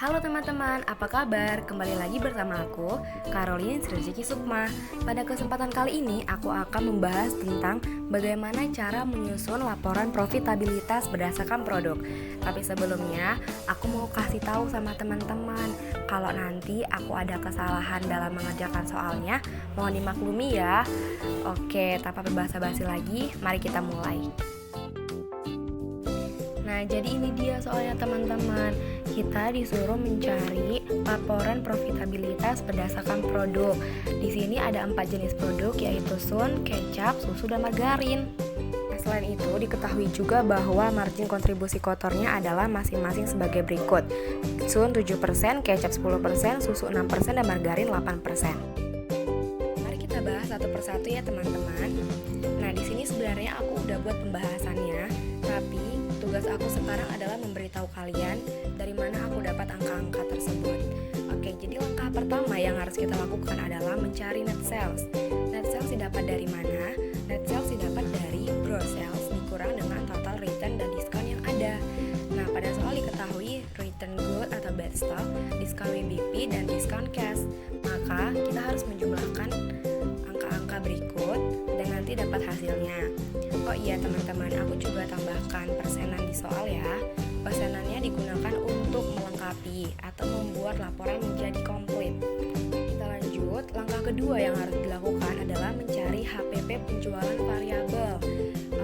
Halo teman-teman, apa kabar? Kembali lagi bersama aku, Caroline Srijeki Sukma. Pada kesempatan kali ini, aku akan membahas tentang bagaimana cara menyusun laporan profitabilitas berdasarkan produk. Tapi sebelumnya, aku mau kasih tahu sama teman-teman, kalau nanti aku ada kesalahan dalam mengerjakan soalnya, mohon dimaklumi ya. Oke, tanpa berbasa-basi lagi, mari kita mulai. Nah, jadi ini dia soalnya teman-teman. Kita disuruh mencari laporan profitabilitas berdasarkan produk. Di sini ada 4 jenis produk, yaitu sun, kecap, susu, dan margarin. Selain itu, diketahui juga bahwa margin kontribusi kotornya adalah masing-masing sebagai berikut. Sun 7%, kecap 10%, susu 6%, dan margarin 8%. Mari kita bahas satu persatu ya teman-teman. Nah, di sini sebenarnya aku udah buat pembahasannya, tapi tugas aku sekarang adalah memberitahu kalian dari mana aku dapat angka-angka tersebut. Oke, jadi langkah pertama yang harus kita lakukan adalah mencari net sales. Net sales didapat dari mana? Net sales didapat dari gross sales dikurang dengan total return dan diskon yang ada. Nah, pada soal diketahui return good atau bad stock, diskon WBP, dan diskon cash. Maka kita harus menjumlahkan angka-angka berikut dan nanti dapat hasilnya. Oh iya teman-teman, aku juga tambahkan persenan di soal ya. Persenannya digunakan untuk melengkapi atau membuat laporan menjadi komplit. Kita lanjut, langkah kedua yang harus dilakukan adalah mencari HPP penjualan variabel.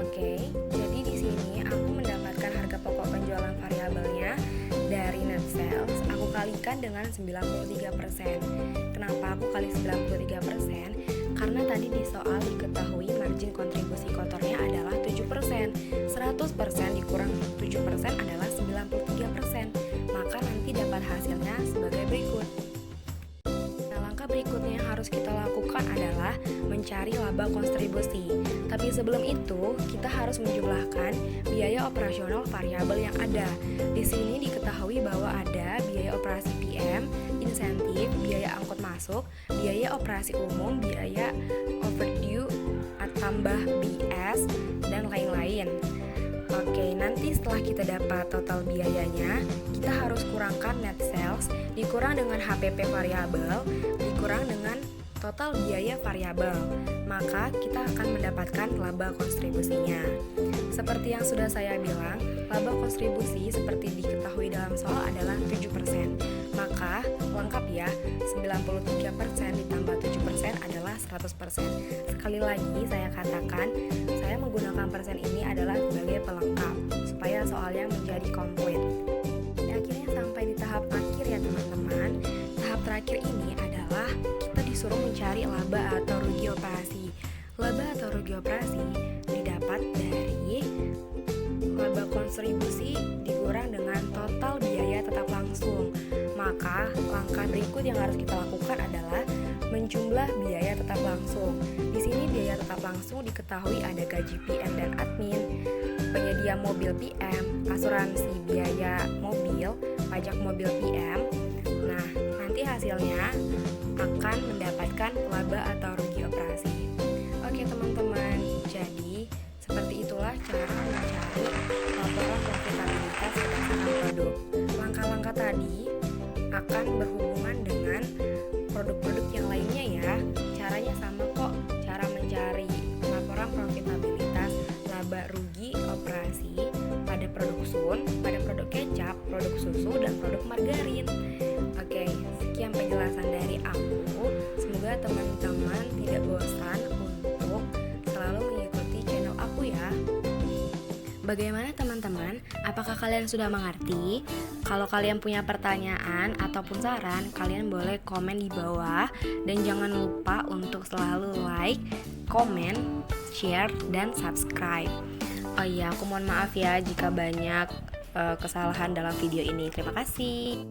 Oke, jadi di sini aku mendapatkan harga pokok penjualan variabelnya dari net sales. Aku kalikan dengan 93%. Kenapa aku kali 93%? Karena tadi di soal diketahui margin kontribusi kotornya adalah 7%. 100% dikurang 7% adalah 93%. Maka nanti dapat hasilnya sebagai berikut. Nah, langkah berikutnya yang harus kita lakukan adalah mencari laba kontribusi. Tapi sebelum itu, kita harus menjumlahkan biaya operasional variabel yang ada. Di sini diketahui bahwa ada biaya operasi PM, insentif, biaya angkut masuk, biaya operasi umum, biaya overdue, tambah BS, dan lain-lain. Oke, nanti setelah kita dapat total biayanya, kita harus kurangkan net sales, dikurang dengan HPP variabel, dikurang dengan total biaya variabel. Maka kita akan mendapatkan laba kontribusinya. Seperti yang sudah saya bilang, laba kontribusi seperti diketahui dalam soal adalah 7%. Maka lengkap ya, 93% ditambah 7% adalah 100%. Sekali lagi saya katakan, saya menggunakan persen ini adalah sebagai pelengkap supaya soalnya menjadi komplit. Akhirnya sampai di tahap akhir ya teman-teman. Tahap terakhir ini adalah kita disuruh mencari laba atau rugi operasi. Laba atau rugi operasi didapat dari laba kontribusi dikurang dengan total biaya tetap langsung. Maka langkah berikut yang harus kita lakukan adalah menjumlah biaya tetap langsung. Di sini biaya tetap langsung diketahui ada gaji PM dan admin, penyedia mobil PM, asuransi biaya mobil, pajak mobil PM. Nah, nanti hasilnya akan mendapatkan laba atau rugi operasi. Oke teman-teman, jadi seperti itulah cara mencari laporan profitabilitas berdasarkan produk. Langkah-langkah tadi akan berhubungan dengan produk-produk yang lainnya ya. Caranya sama kok, cara mencari laporan profitabilitas laba rugi operasi pada produk sun, pada produk kecap, produk susu, dan produk margarin. Oke, sekian penjelasan dari aku. Semoga teman-teman tidak bosan untuk selalu mengikuti channel aku ya. Bagaimana teman-teman? Apakah kalian sudah mengerti? Kalau kalian punya pertanyaan ataupun saran, kalian boleh komen di bawah. Dan jangan lupa untuk selalu like, komen, share, dan subscribe. Oh iya, aku mohon maaf ya jika banyak kesalahan dalam video ini. Terima kasih.